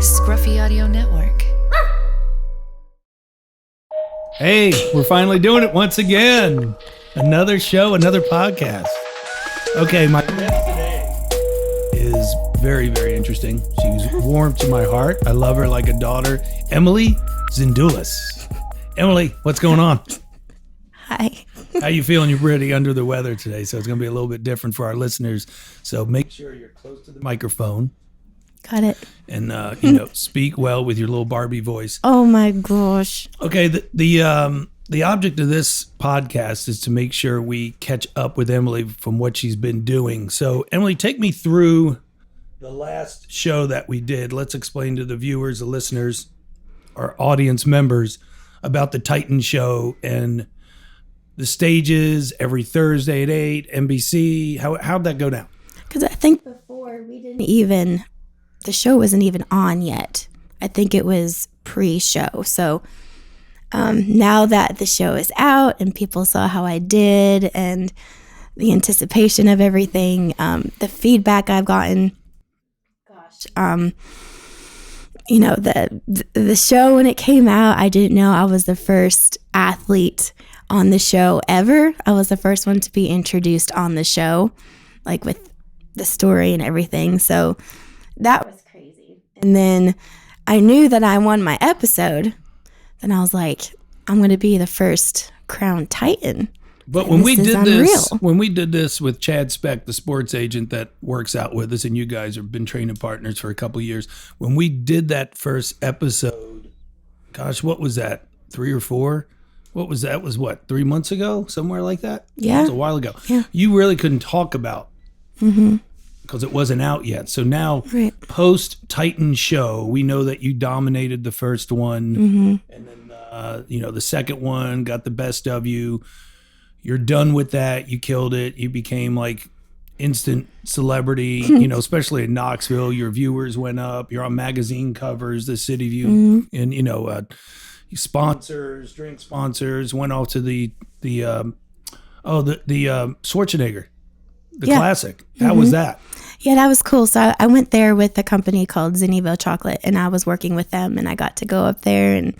Scruffy Audio Network. Hey, we're finally doing it once again. Another show, another podcast. Okay, my guest today is very, very interesting. She's warm to my heart. I love her like a daughter. Emily Andzulis. Emily, what's going on? Hi. How you feeling? You're pretty under the weather today, so it's going to be a little bit different for our listeners. So make sure you're close to the microphone. Got it. And, speak well with your little Barbie voice. Oh my gosh. Okay, the object of this podcast is to make sure we catch up with Emily from what she's been doing. So, Emily, take me through the last show that we did. Let's explain to the viewers, the listeners, our audience members about the Titan show and the stages every Thursday at 8, NBC. How'd that go down? Because I think before the show wasn't even on yet. I think it was pre-show. So now that the show is out and people saw how I did and the anticipation of everything, the feedback I've gotten, the show when it came out, I didn't know I was the first athlete on the show ever. I was the first one to be introduced on the show, like with the story and everything. So that was crazy. And then I knew that I won my episode. Then I was like, I'm going to be the first crowned Titan. But when we did this with Chad Speck, the sports agent that works out with us, and you guys have been training partners for a couple of years, when we did that first episode, gosh, what was that? 3 or 4? What was that? Was what, 3 months ago? Somewhere like that? Yeah. It was a while ago. Yeah. You really couldn't talk about because it wasn't out yet. So now, post Titan show, we know that you dominated the first one, and then the second one got the best of you. You're done with that. You killed it. You became like instant celebrity. Especially in Knoxville, your viewers went up. You're on magazine covers, the City View, and sponsors, drink sponsors went off to the Schwarzenegger, the classic. How was that? Yeah, that was cool. So I went there with a company called Zennieville Chocolate, and I was working with them, and I got to go up there, and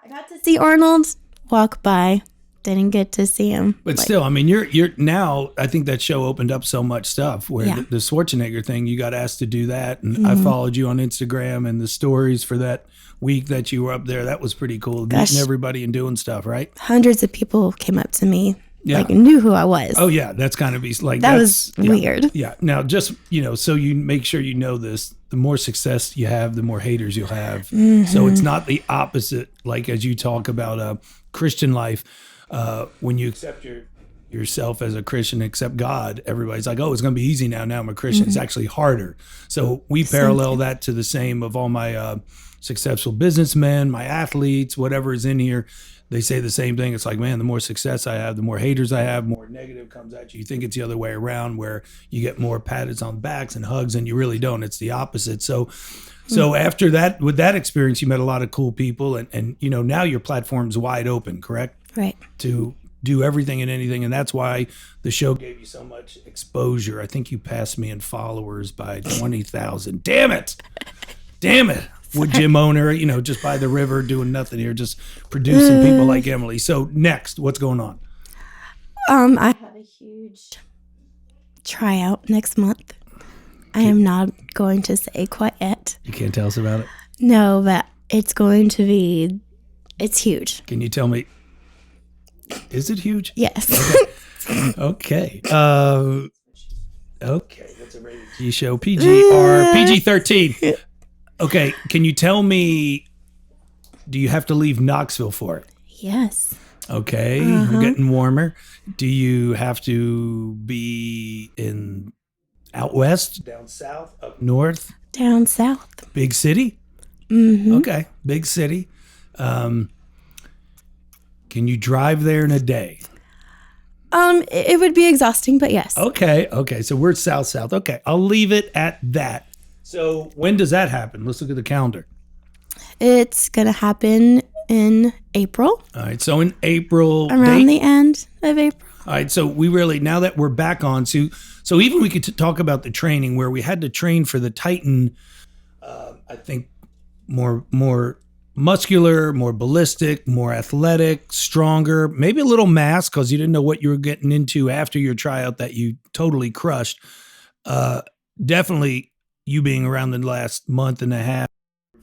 I got to see Arnold walk by. Didn't get to see him. But still, I mean, you're now, I think that show opened up so much stuff where the Schwarzenegger thing, you got asked to do that. And I followed you on Instagram and the stories for that week that you were up there. That was pretty cool. Meeting everybody and doing stuff, right? Hundreds of people came up to me. Like knew who I was. Oh yeah, that's kind of like that was weird. Yeah. Now, just so you make sure you know this: the more success you have, the more haters you'll have. So it's not the opposite. Like as you talk about Christian life, when you accept yourself as a Christian, accept God, everybody's like, "Oh, it's going to be easy now. Now I'm a Christian." It's actually harder. So we parallel that to the same of all my successful businessmen, my athletes, whatever is in here. They say the same thing. It's like, man, the more success I have, the more haters I have, more negative comes at you. You think it's the other way around where you get more pats on the backs and hugs, and you really don't. It's the opposite. So after that, with that experience, you met a lot of cool people, and now your platform's wide open, correct? Right. To do everything and anything, and that's why the show gave you so much exposure. I think you passed me in followers by 20,000. Damn it. Woodgym owner, just by the river doing nothing here, just producing people like Emily. So next, what's going on? I have a huge tryout next month. I am not going to say quite yet. You can't tell us about it? No, but it's huge. Can you tell me, is it huge? Yes. Okay. Okay. That's a rated G show. PG-13. Okay, can you tell me, do you have to leave Knoxville for it? Yes. Okay, we're getting warmer. Do you have to be out west, down south, up north? Down south. Big city? Okay, big city. Can you drive there in a day? It would be exhausting, but yes. Okay, so we're south. Okay, I'll leave it at that. So when does that happen? Let's look at the calendar. It's going to happen in April. All right. So in April. Around the end of April. All right. So we really, now that we're back on, so even we could talk about the training where we had to train for the Titan, I think more muscular, more ballistic, more athletic, stronger, maybe a little mass because you didn't know what you were getting into after your tryout that you totally crushed. Definitely you being around the last month and a half,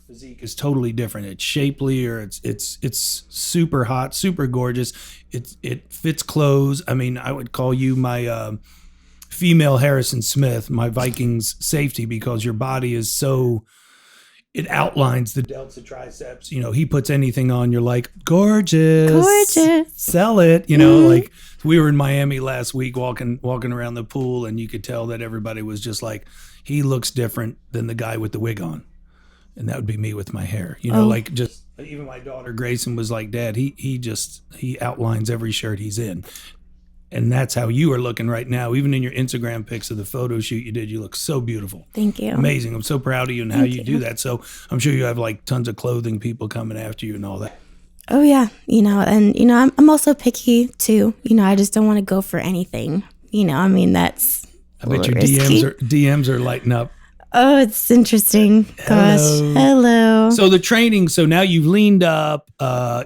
physique is totally different. It's shapely, or it's super hot, super gorgeous. It fits clothes. I mean, I would call you my female Harrison Smith, my Vikings safety, because your body is so, it outlines the delts, the triceps. You know, he puts anything on, you're like, gorgeous, sell it. You know, like we were in Miami last week walking around the pool, and you could tell that everybody was just like, he looks different than the guy with the wig on. And that would be me with my hair, you know, like just even my daughter Grayson was like, Dad, he outlines every shirt he's in. And that's how you are looking right now. Even in your Instagram pics of the photo shoot you did, you look so beautiful. Thank you. Amazing. I'm so proud of you and how you do that. So I'm sure you have like tons of clothing people coming after you and all that. Oh yeah. You know, and you know, I'm also picky too. You know, I just don't want to go for anything. You know, I mean, that's I bet your risky. DMs are lighting up. Oh, it's interesting. Gosh. Hello. So the training, so now you've leaned up,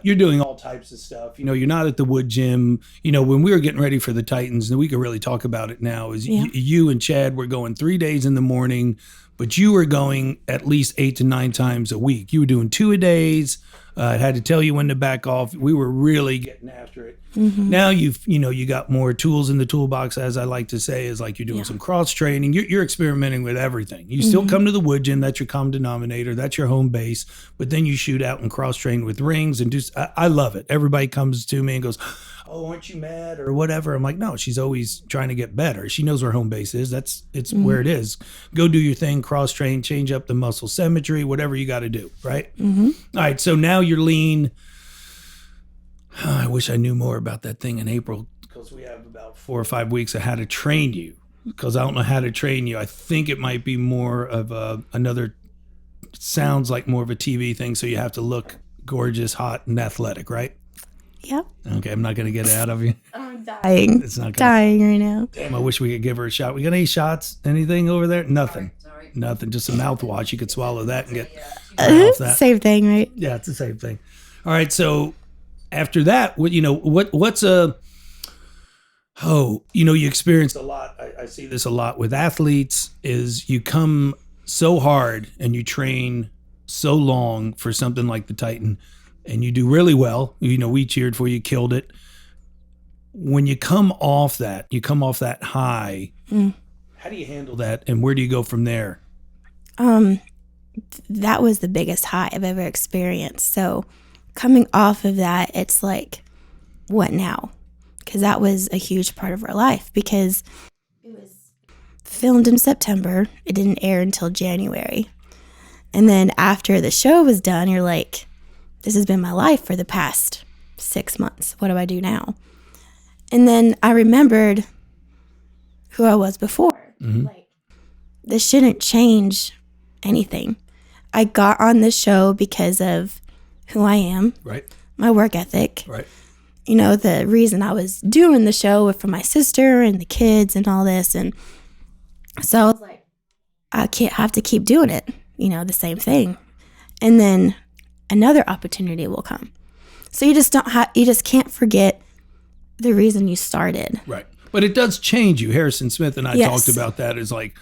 you're doing all types of stuff. You know, you're not at the Woodgym. You know, when we were getting ready for the Titans, and we could really talk about it now, is you and Chad were going 3 days in the morning, but you were going at least 8 to 9 times a week. You were doing 2-a-days. I had to tell you when to back off. We were really getting after it. Now you got more tools in the toolbox, as I like to say, is like you're doing some cross training. You're experimenting with everything. You still come to the Woodgym. That's your common denominator. That's your home base. But then you shoot out and cross train with rings and do. I love it. Everybody comes to me and goes, "Oh, aren't you mad?" or whatever. I'm like, no, she's always trying to get better. She knows where home base is. It's where it is. Go do your thing, cross train, change up the muscle symmetry, whatever you got to do, right? All right, so now you're lean. I wish I knew more about that thing in April, because we have about 4 or 5 weeks of how to train you, because I don't know how to train you. I think it might be more of sounds like more of a TV thing, so you have to look gorgeous, hot, and athletic, right? Yep. Okay, I'm not going to get it out of you. I'm dying. It's not dying right now. Damn, I wish we could give her a shot. We got any shots? Anything over there? Nothing. Sorry. Nothing. Just a mouthwash. You could swallow that and get off that. Same thing, right? Yeah, it's the same thing. All right, so after that, what's you experience a lot. I see this a lot with athletes, is you come so hard and you train so long for something like the Titan, and you do really well. You know, we cheered for you, killed it. When you come off that high, how do you handle that, and where do you go from there? That was the biggest high I've ever experienced. So coming off of that, it's like, what now? Because that was a huge part of our life, because it was filmed in September. It didn't air until January. And then after the show was done, you're like, this has been my life for the past 6 months. What do I do now? And then I remembered who I was before. Like, this shouldn't change anything. I got on this show because of who I am, right? My work ethic, right? You know, the reason I was doing the show was for my sister and the kids and all this. And so I was like, I can't have to keep doing it, you know, the same thing. And then another opportunity will come. So you just can't forget the reason you started. Right. But it does change you. Harrison Smith and I Yes. talked about that as like,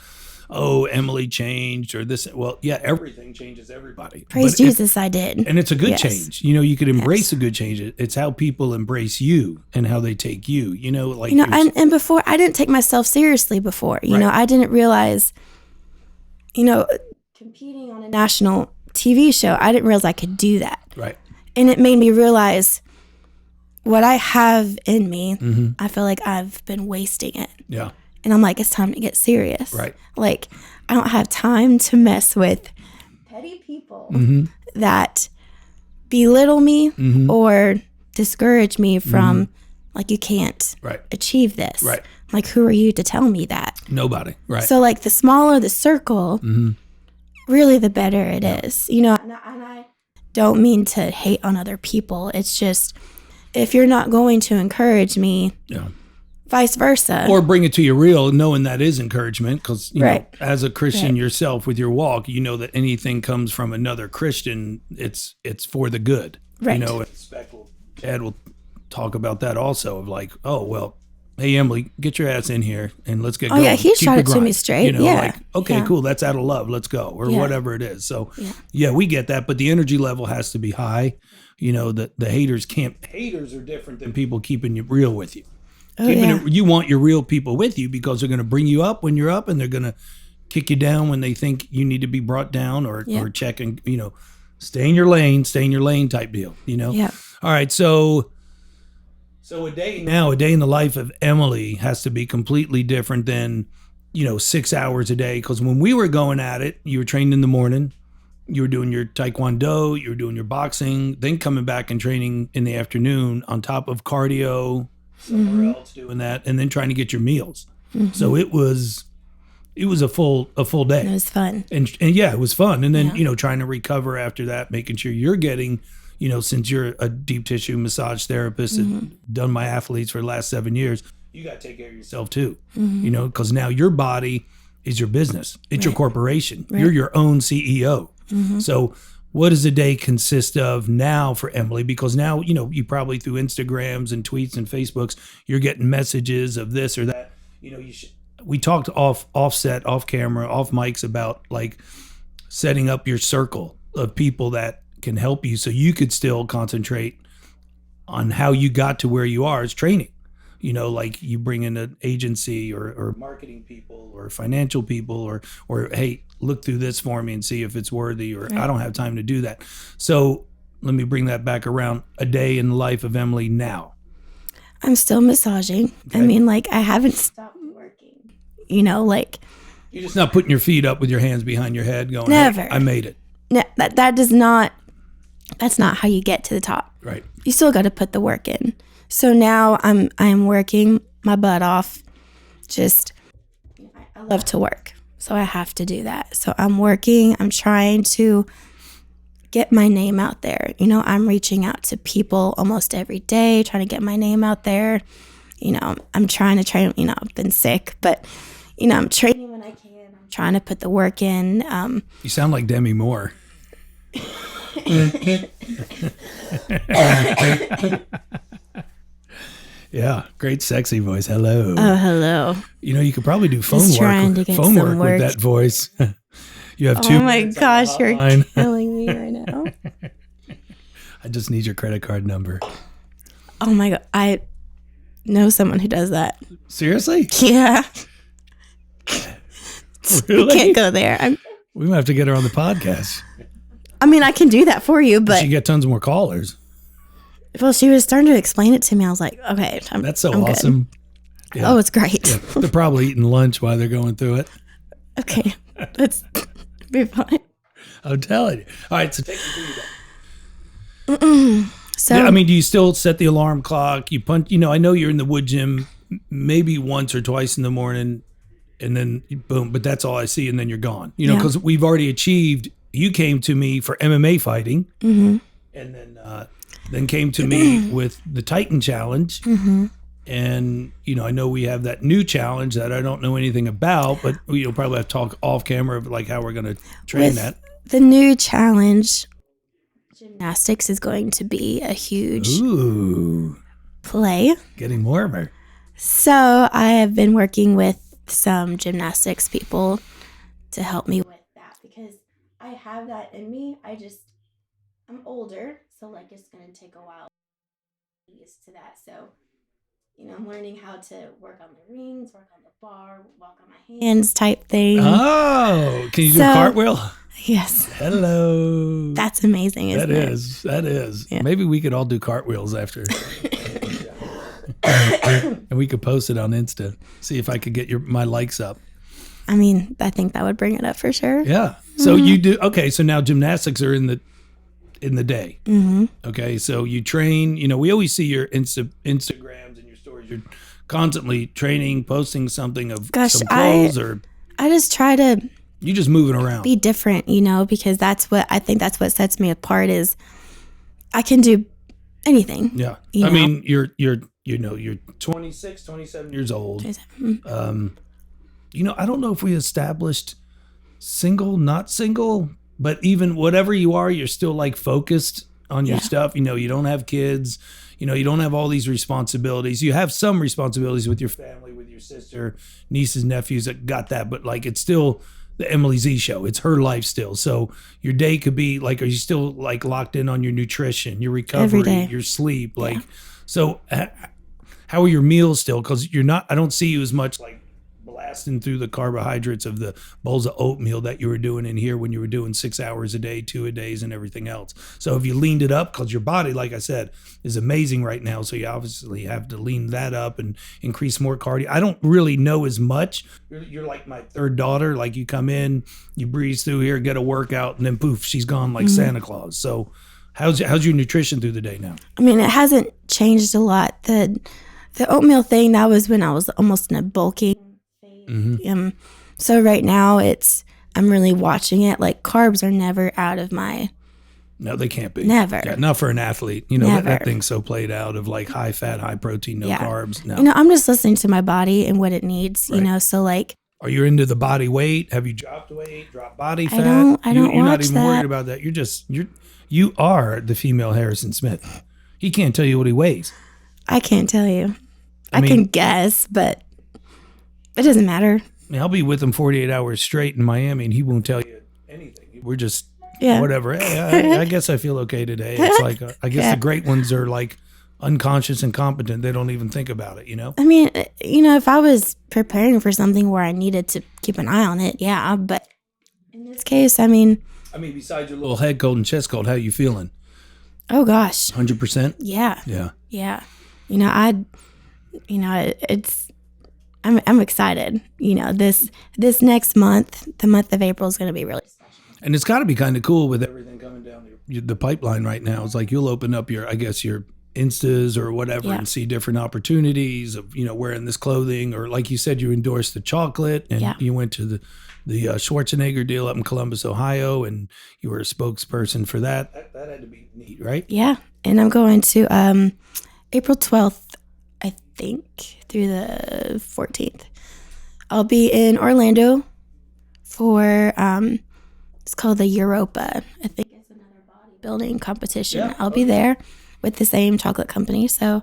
oh, Emily changed, or this. Well, yeah, everything changes everybody. Praise Jesus, I did. And it's a good Yes. change. You know, you could embrace a good change. It's how people embrace you and how they take you. You know, like, you know, and before, I didn't take myself seriously before. You know, I didn't realize, you know, competing on a national TV show, I didn't realize I could do that. Right. And it made me realize what I have in me. I feel like I've been wasting it. Yeah. And I'm like, it's time to get serious. Right. Like, I don't have time to mess with petty people that belittle me or discourage me from, like, you can't achieve this. Right. Like, who are you to tell me that? Nobody. Right. So, like, the smaller the circle, really the better it is. You know, and I don't mean to hate on other people. It's just, if you're not going to encourage me, vice versa. Or bring it to you real, knowing that is encouragement. Because, Right. as a Christian Right. yourself with your walk, you know that anything comes from another Christian, it's for the good. Right. Chad will talk about that also of like, oh, well, hey, Emily, get your ass in here and let's get going. Yeah, he Keep shot the it to grind. me straight. Yeah. Like, okay, Yeah. cool. That's out of love. Let's go. Or Yeah. whatever it is. So, yeah, we get that. But the energy level has to be high. The haters haters are different than people keeping it real with you. You want your real people with you because they're going to bring you up when you're up and they're going to kick you down when they think you need to be brought down or check and, stay in your lane type deal, Yeah. All right. So a day in the life of Emily has to be completely different than, 6 hours a day. Because when we were going at it, you were trained in the morning, you were doing your taekwondo, you were doing your boxing, then coming back and training in the afternoon on top of cardio, somewhere else doing that, and then trying to get your meals. So it was a full day. It was fun. And yeah, it was fun. And then, trying to recover after that, making sure you're getting, since you're a deep tissue massage therapist and done my athletes for the last 7 years, you got to take care of yourself too, because now your body is your business. It's your corporation. Right. You're your own CEO. So what does a day consist of now for Emily? Because now, you probably through Instagrams and tweets and Facebooks, you're getting messages of this or that. We talked off camera, off mics about like setting up your circle of people that can help you so you could still concentrate on how you got to where you are as training. Like you bring in an agency or marketing people or financial people or hey, look through this for me and see if it's worthy or I don't have time to do that. So let me bring that back around. A day in the life of Emily now. I'm still massaging. Okay. I mean, like I haven't stopped working, like. You're just not putting your feet up with your hands behind your head going, never. Hey, I made it. No, that's not how you get to the top. Right. You still got to put the work in. So now I'm working my butt off. I love to work. So I have to do that. So I'm working. I'm trying to get my name out there. I'm reaching out to people almost every day, trying to get my name out there. I'm trying to train, I've been sick, but, I'm training when I can. I'm trying to put the work in. You sound like Demi Moore. Yeah, great sexy voice. Hello. Oh, hello. You could probably do phone Just trying work to get some work work. with that voice. You have 2 Oh my gosh, you're hotline. killing me right now. I just need your credit card number. Oh my God, I know someone who does that. Seriously? Yeah. Really? I can't go there. We might have to get her on the podcast. I can do that for you, but She get tons more callers. well, she was starting to explain it to me. I was like, okay, That's so I'm good. awesome. Yeah. Oh, it's great. Yeah, they're probably eating lunch while they're going through it. Okay, let's be fine. I'm telling you. All right, so take it through that. So Yeah, do you still set the alarm clock? You punch. I know you're in the Woodgym maybe once or twice in the morning, and then boom. But that's all I see, and then you're gone. Because we've already achieved. You came to me for MMA fighting, and then came to me with the Titan Challenge. And, I know we have that new challenge that I don't know anything about, but we'll probably have to talk off camera of like how we're going to train with that. the new challenge, gymnastics is going to be a huge play. Getting warmer. So I have been working with some gymnastics people to help me with that because I have that in me. I'm older, so like it's going to take a while to get used to that. So, I'm learning how to work on the rings, work on the bar, walk on my hands type thing. Oh, can you do a cartwheel? Yes. Hello. That's amazing, isn't it? That is. Yeah. Maybe we could all do cartwheels after. And we could post it on Insta. See if I could get my likes up. I think that would bring it up for sure. Yeah. So you do. Okay. So now gymnastics are in the day. Mm-hmm. Okay. So you train, we always see your Instagrams and your stories. You're constantly training, posting something of some clothes I just try to you just moving around. Be different, because that's what sets me apart is I can do anything. Yeah. You're you're 26, 27 years old. 27. I don't know if we established single, not single, but even whatever you are, you're still like focused on your stuff. You don't have kids, you don't have all these responsibilities. You have some responsibilities with your family, with your sister, nieces, nephews that got that, but like it's still the Emily Z show. It's her life still. So your day could be like, are you still like locked in on your nutrition, your recovery, your sleep? Like, so how are your meals still? Because I don't see you as much like blasting through the carbohydrates of the bowls of oatmeal that you were doing in here when you were doing 6 hours a day, 2 a days, and everything else. So have you leaned it up? Because your body, like I said, is amazing right now. So you obviously have to lean that up and increase more cardio. I don't really know as much. You're like my third daughter. Like you come in, you breeze through here, get a workout, and then poof, she's gone like Santa Claus. So how's your nutrition through the day now? I mean, it hasn't changed a lot. The oatmeal thing, that was when I was almost in a bulking. So right now I'm really watching it. Like carbs are never out of my. No, they can't be. Never. Yeah, not for an athlete. That thing's so played out of like high fat, high protein, no carbs. No. I'm just listening to my body and what it needs, so like. Are you into the body weight? Have you dropped weight, dropped body fat? I don't You're not watch even that. worried about that. You are the female Harrison Smith. He can't tell you what he weighs. I can't tell you. I can guess, but it doesn't matter. I'll be with him 48 hours straight in Miami, and he won't tell you anything. We're just whatever. Hey, I guess I feel okay today. It's like I guess the great ones are like unconscious and competent. They don't even think about it. I mean, if I was preparing for something where I needed to keep an eye on it, yeah. But in this case, I mean, besides your little head cold and chest cold, how you feeling? Oh gosh, 100%. Yeah. Yeah. I'm excited. This next month, the month of April, is going to be really special. And it's got to be kind of cool with everything coming down the pipeline right now. It's like you'll open up your Instas or whatever and see different opportunities of, wearing this clothing, or like you said, you endorsed the chocolate and you went to the Schwarzenegger deal up in Columbus, Ohio, and you were a spokesperson for that. That had to be neat, right? Yeah. And I'm going to April 12th, I think, through the 14th. I'll be in Orlando for it's called the Europa. I think it's another bodybuilding competition. Yeah, I'll be there with the same chocolate company. So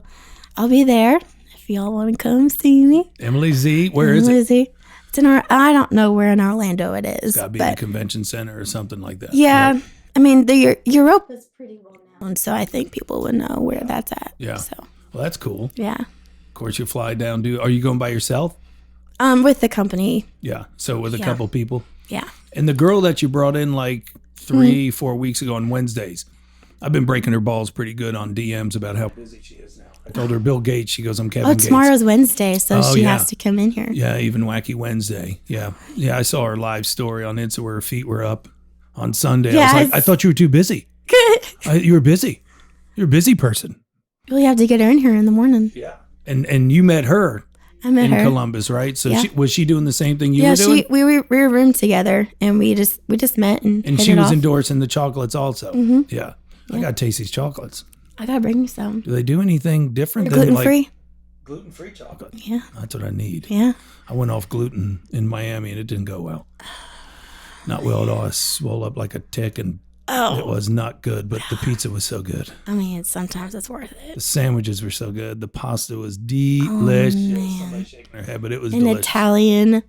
I'll be there if y'all want to come see me. Emily Z, where is it? Z. It's I don't know where in Orlando it is. It's got to be in a convention center or something like that. Yeah. Right? I mean, the Europa is pretty well known, so I think people would know where that's at. Yeah. So. Well, that's cool. Yeah. Of course, you fly down. Are you going by yourself? With the company. Yeah. So with a couple people. Yeah. And the girl that you brought in like 3-4 weeks ago on Wednesdays, I've been breaking her balls pretty good on DMs about how busy she is now. I told her Bill Gates. She goes, I'm Kevin Gates. Tomorrow's Wednesday, so she has to come in here. Yeah, even Wacky Wednesday. Yeah. Yeah, I saw her live story on Insta where her feet were up on Sunday. Yes. I was like, I thought you were too busy. You were busy. You're a busy person. Well, you have to get her in here in the morning. Yeah. And you met her. I met her in Columbus, right? So yeah. was she doing the same thing you were doing? We were roomed together, and we just met and hit she it was off. endorsing the chocolates also. Mm-hmm. Yeah. I got to taste these chocolates. I got to bring you some. Do they do anything different They're than gluten-free. Gluten-free chocolate? Yeah. That's what I need. Yeah. I went off gluten in Miami and it didn't go well. Not well at all. I swelled up like a tick and it was not good, but the pizza was so good. I mean, sometimes it's worth it. The sandwiches were so good. The pasta was delicious. Man. Somebody shaking their head, but it was An delicious. Italian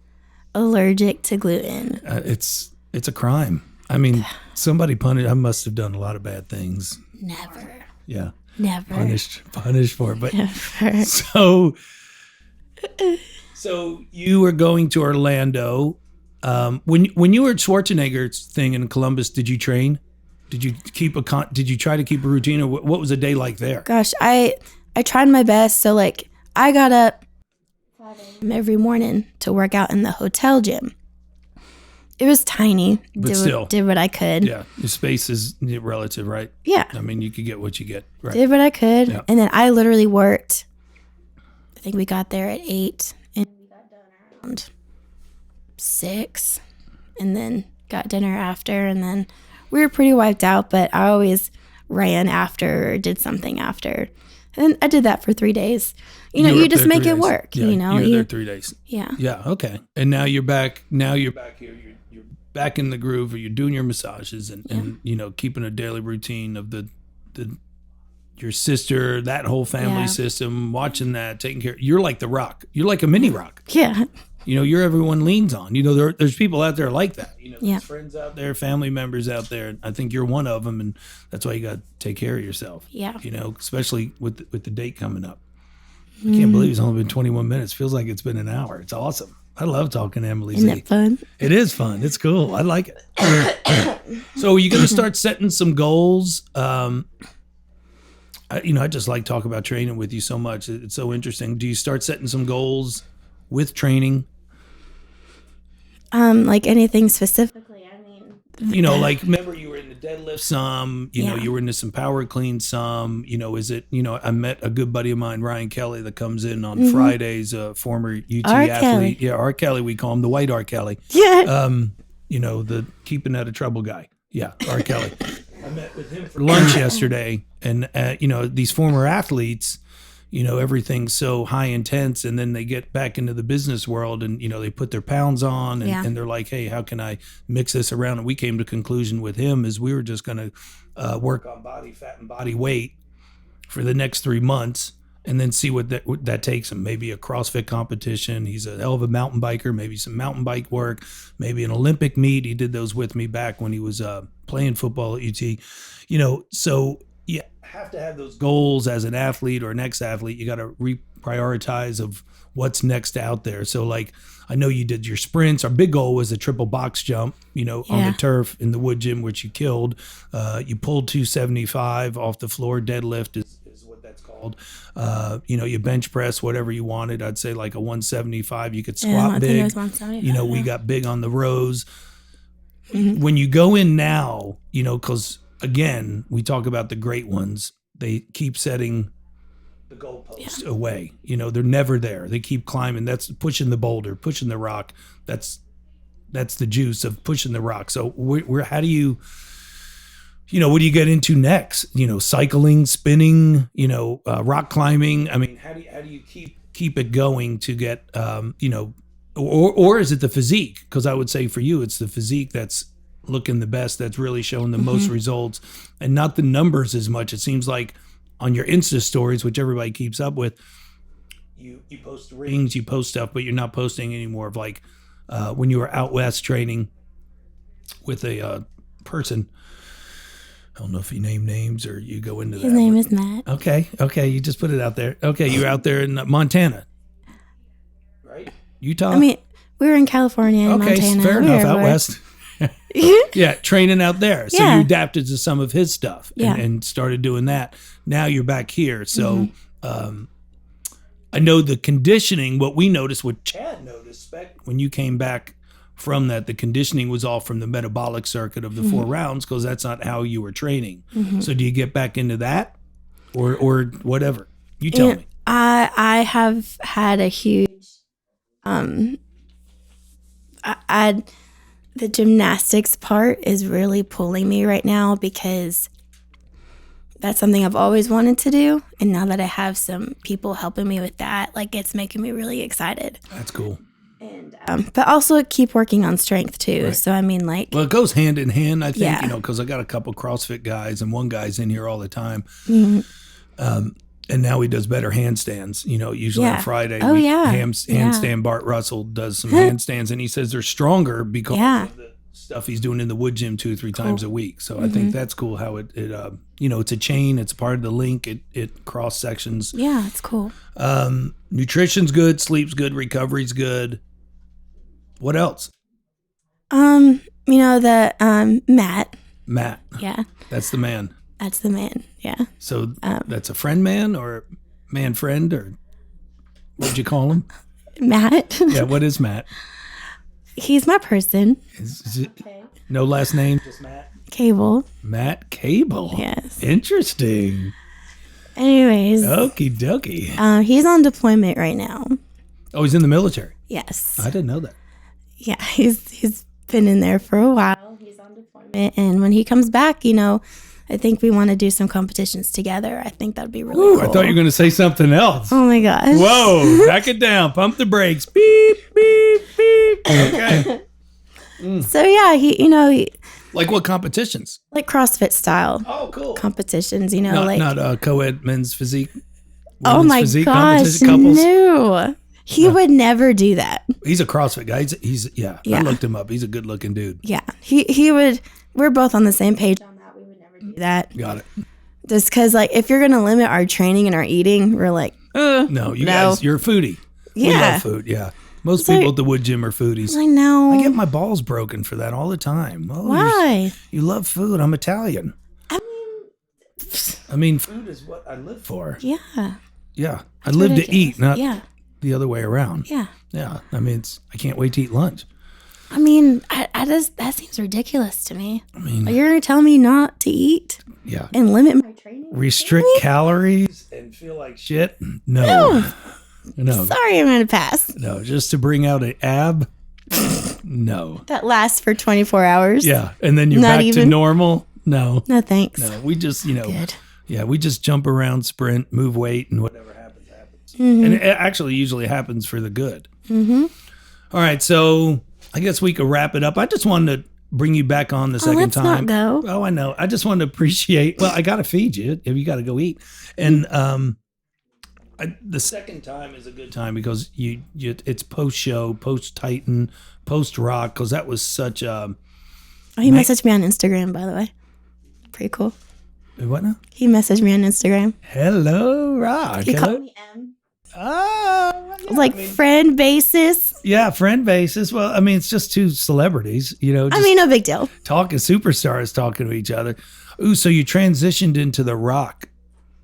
allergic to gluten. It's a crime. I mean, somebody punished. I must have done a lot of bad things. Never. Yeah. Never. Punished for it. But Never. so you were going to Orlando. When you were at Schwarzenegger's thing in Columbus, did you train? Did you did you try to keep a routine, or what was a day like there? Gosh, I tried my best. So like I got up 5 a.m. every morning to work out in the hotel gym. It was tiny. But still. Did what I could. Yeah. Your space is relative, right? Yeah. I mean, you could get what you get. Right. Did what I could. Yeah. And then I literally worked. I think we got there at 8 and we got done around 6 and then got dinner after, and then we were pretty wiped out, but I always ran after or did something after. And I did that for 3 days. You just make it work. Yeah, you know, you were there 3 days. Yeah. Yeah. Okay. And now you're back. Now you're back here. You're back in the groove. Or you're doing your massages and keeping a daily routine of the your sister, that whole family system. Watching that, taking care. You're like the Rock. You're like a mini Rock. Yeah. You're everyone leans on. There's people out there like that. There's friends out there, family members out there. I think you're one of them, and that's why you got to take care of yourself. Yeah. Especially with the date coming up. I can't believe it's only been 21 minutes. Feels like it's been an hour. It's awesome. I love talking to Emily Z. Isn't it fun? It is fun. It's cool. I like it. So are you going to start setting some goals? I just like talking about training with you so much. It's so interesting. Do you start setting some goals with training? Like anything specifically? I mean, like remember you were in the deadlift some, you were into some power clean some, is it, I met a good buddy of mine, Ryan Kelly, that comes in on Fridays, a former UT athlete. Kelly. Yeah, R. Kelly, we call him the white R. Kelly. Yeah. The keeping out of trouble guy. Yeah, R. Kelly. I met with him for lunch yesterday, and these former athletes, everything's so high intense, and then they get back into the business world, and they put their pounds on, and they're like, hey, how can I mix this around? And we came to a conclusion with him is we were just going to work on body fat and body weight for the next 3 months, and then see what that takes him. Maybe a CrossFit competition. He's a hell of a mountain biker. Maybe some mountain bike work. Maybe an Olympic meet. He did those with me back when he was playing football at UT. So you have to have those goals as an athlete or an ex-athlete. You got to reprioritize of what's next out there. So like, I know you did your sprints. Our big goal was a triple box jump, on the turf in the Woodgym, which you killed. You pulled 275 off the floor. Deadlift is what that's called. You bench press whatever you wanted. I'd say like a 175. You could squat big. I think it was 175, we got big on the rows. When you go in now, because again, we talk about the great ones. They keep setting the goalposts away. They're never there. They keep climbing. That's pushing the boulder, pushing the rock. That's the juice of pushing the rock. So how do you, what do you get into next? Cycling, spinning, rock climbing. I mean, how do you keep it going to get, or is it the physique? Because I would say for you, it's the physique that's looking the best, that's really showing the most results, and not the numbers as much. It seems like on your Insta stories, which everybody keeps up with, you post rings, you post stuff, but you're not posting anymore of like when you were out west training with a person. I don't know if you name names or you go into that. His name is Matt. Okay, you just put it out there. Okay, you're out there in Montana, right? Utah? I mean, we were in California and Montana. Fair enough, out west. Yeah, training out there. So you adapted to some of his stuff and started doing that. Now you're back here. So I know the conditioning, what we noticed, what Chad noticed when you came back from that, the conditioning was all from the metabolic circuit of the 4 rounds, because that's not how you were training. So do you get back into that or whatever? You tell me. I have had a huge, the gymnastics part is really pulling me right now, because that's something I've always wanted to do. And now that I have some people helping me with that, like, it's making me really excited. That's cool. And, but also keep working on strength too. Right. So, I mean, like, well, it goes hand in hand, I think, because I got a couple CrossFit guys, and one guy's in here all the time. And now he does better handstands, usually on Friday. Handstand. Bart Russell does some handstands, and he says they're stronger because of the stuff he's doing in the Woodgym 2 or 3 times a week. So I think that's cool how it it's a chain. It's part of the link. It cross sections. Yeah, it's cool. Nutrition's good. Sleep's good. Recovery's good. What else? Matt. Matt. Yeah. That's the man. That's the man, yeah. So that's a man or man friend, or what'd you call him? Matt. Yeah, what is Matt? He's my person. No last name, just Matt? Cable. Matt Cable. Yes. Interesting. Anyways. Okie dokie. He's on deployment right now. Oh, he's in the military? Yes. I didn't know that. Yeah, he's been in there for a while. He's on deployment. And when he comes back, I think we want to do some competitions together. I think that'd be really Ooh, cool. I thought you were going to say something else. Oh my gosh. Whoa, back it down. Pump the brakes. Beep, beep, beep. Okay. So yeah, he Like what competitions? like CrossFit style Oh, cool. competitions, Not co-ed men's physique. oh women's my physique gosh, competition, couples. no. He would never do that. He's a CrossFit guy. He's I Yeah. looked him up. He's a good looking dude. Yeah. He would, we're both on the same page on that. We would never do that. Got it. Just because, like, if you're going to limit our training and our eating, we're like, No, you guys, you're a foodie. We Yeah. love food. Yeah. Most So- people at the Woodgym are foodies. I know. I get my balls broken for that all the time. Oh, Why? You love food. I'm Italian. I I mean, food is what I live for. Yeah. Yeah. I live to eat, not Yeah. the other way around. Yeah. Yeah. I mean, I can't wait to eat lunch. I mean, I just, that seems ridiculous to me. I mean, You're going to tell me not to eat yeah. and limit my training? Restrict calories and feel like shit? No. No. Sorry, I'm going to pass. No. Just to bring out an ab? No. That lasts for 24 hours. Yeah. And then you're Not back to even? normal? No. No, thanks. No. We just, Good. yeah, we just jump around, sprint, move weight, and whatever happens, happens. And it actually usually happens for the good. Mm-hmm. All right, so I guess we could wrap it up. I just wanted to bring you back on the second let's time. not go. Oh, I know. I just wanted to appreciate. Well, I got to feed you. You got to go eat. And the second time is a good time because it's post show, post Titan, post Rock, because that was such a. Oh, he messaged me on Instagram, by the way. Pretty cool. What now? He messaged me on Instagram. Hello, Rock. He Hello. called me M. Oh, yeah, Like friend basis. yeah, friend basis. Well, I mean, it's just two celebrities, just I mean, no big deal. talking superstars talking to each other. Ooh, so you transitioned into the Rock,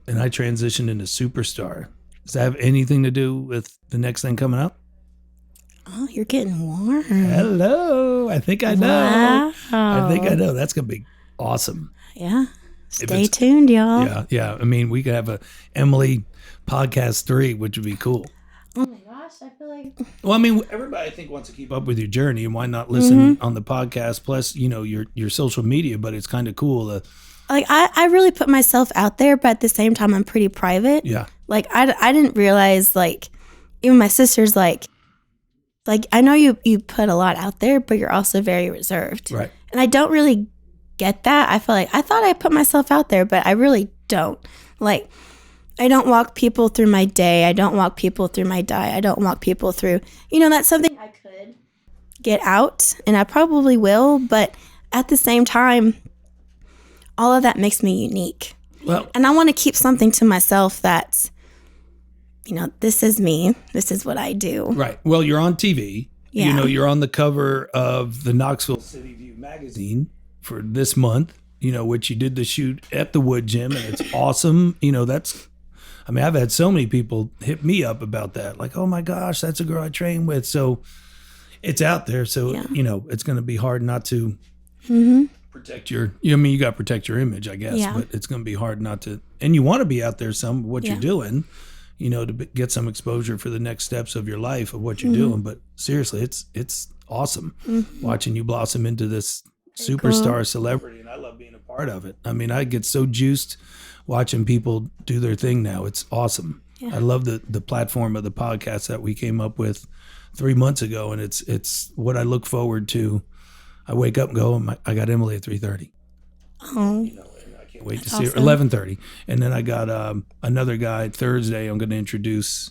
and I transitioned into superstar. Does that have anything to do with the next thing coming up? Oh, you're getting warm. Hello, I think I know. Wow. I think I know. That's gonna be awesome. Yeah. Stay it's- tuned, y'all. Yeah. I mean, we could have a Emily podcast 3, which would be cool. Oh my gosh, I feel like. Well, I mean, everybody I think wants to keep up with your journey, and why not listen on the podcast plus, your social media? But it's kind of cool. Like, I really put myself out there, but at the same time, I'm pretty private. Yeah, Like, I didn't realize, like, even my sister's like, I know you put a lot out there, but you're also very reserved. right. And I don't really get that. I feel like I thought I put myself out there, but I really don't. Like, I don't walk people through my day. I don't walk people through my diet. I don't walk people through, that's something I could get out, and I probably will. But at the same time, all of that makes me unique. Well, And I want to keep something to myself that's, this is me. This is what I do. right. Well, you're on TV. Yeah. You're on the cover of the Knoxville City View magazine for this month. Which you did the shoot at the Woodgym, and it's awesome. I've had so many people hit me up about that. Like, oh my gosh, that's a girl I train with. So it's out there. So, Yeah. it's going to be hard not to protect you got to protect your image, I guess, Yeah. but it's going to be hard not to, and you want to be out there some of what Yeah. you're doing, to get some exposure for the next steps of your life of what you're doing. But seriously, it's awesome watching you blossom into this superstar celebrity. And I love being a part of it. I mean, I get so juiced watching people do their thing now. It's awesome. Yeah. I love the platform of the podcast that we came up with 3 months ago, and it's what I look forward to. I wake up and go, I got Emily at 3:30. Oh, And I can't wait to see her. awesome. 11:30, and then I got another guy Thursday. I'm going to introduce,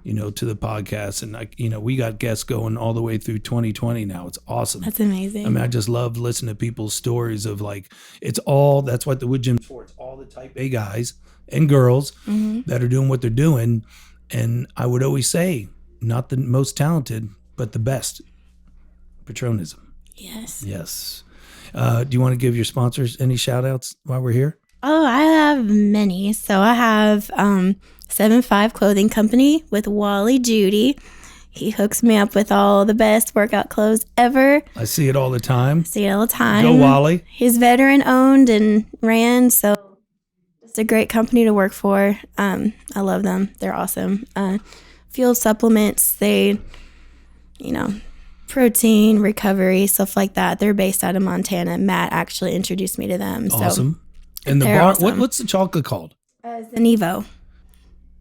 to the podcast, and we got guests going all the way through 2020 now. It's awesome. that's amazing. I mean, I just love listening to people's stories of that's what the Woodgym's for. It's all the type A guys and girls that are doing what they're doing. And I would always say, not the most talented, but the best. Petronism. Yes. Yes. Do you want to give your sponsors any shout outs while we're here? Oh, I have many. So I have 7'5" Clothing Company with Wally Judy. He hooks me up with all the best workout clothes ever. I see it all the time. See it all the time. Go Wally. He's veteran owned and ran, so it's a great company to work for. I love them. They're awesome. Fuel supplements, they, protein, recovery, stuff like that. They're based out of Montana. Matt actually introduced me to them. So Awesome. And the They're bar, awesome. what's the chocolate called? Zenevo.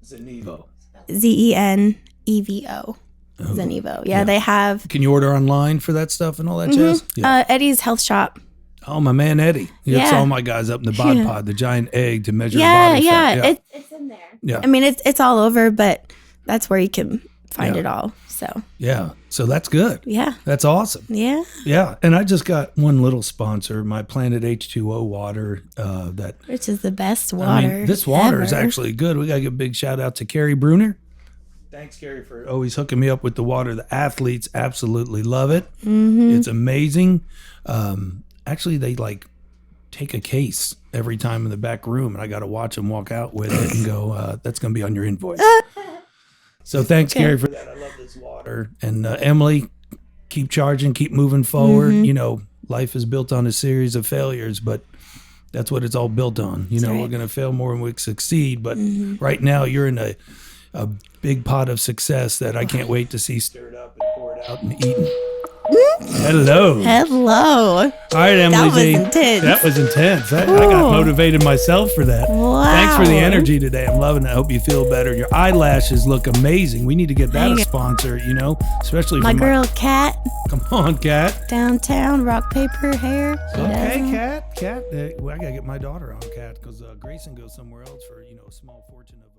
Zenevo. Zenevo. Zenevo. Yeah, they have Can you order online for that stuff and all that jazz? Yeah. Eddie's Health Shop. Oh, my man Eddie. He hooks Yeah. all my guys up in the bod Yeah. pod, the giant egg to measure Yeah, body yeah. fat. It's in there. Yeah. I mean, it's all over, but that's where you can find it all. So, Yeah. So that's good. yeah. That's awesome. Yeah. Yeah. And I just got one little sponsor, my Planet H2O water. That Which is the best I water. mean, this water is ever. actually good. We got to give a big shout out to Carrie Bruner. Thanks, Carrie, for always hooking me up with the water. The athletes absolutely love it. It's amazing. Actually, they like take a case every time in the back room, and I got to watch them walk out with it and go, that's going to be on your invoice. So thanks, Gary, for that. I love this water. And Emily, keep charging, keep moving forward. You know, life is built on a series of failures, but that's what it's all built on. You know, right. we're going to fail more than we succeed. But right now, you're in a big pot of success that I can't wait to see stirred up and poured out and eaten. Hello. Hello. All right, Emily That was G. intense. That was intense. I got motivated myself for that. Wow. Thanks for the energy today. I'm loving it. I hope you feel better. Your eyelashes look amazing. We need to get that a sponsor, you know, especially for My girl, Kat, Come on, Kat. downtown, rock, paper, hair. She Okay, does. Kat. Well, I got to get my daughter on, Kat, because Grayson goes somewhere else for, you know, a small fortune of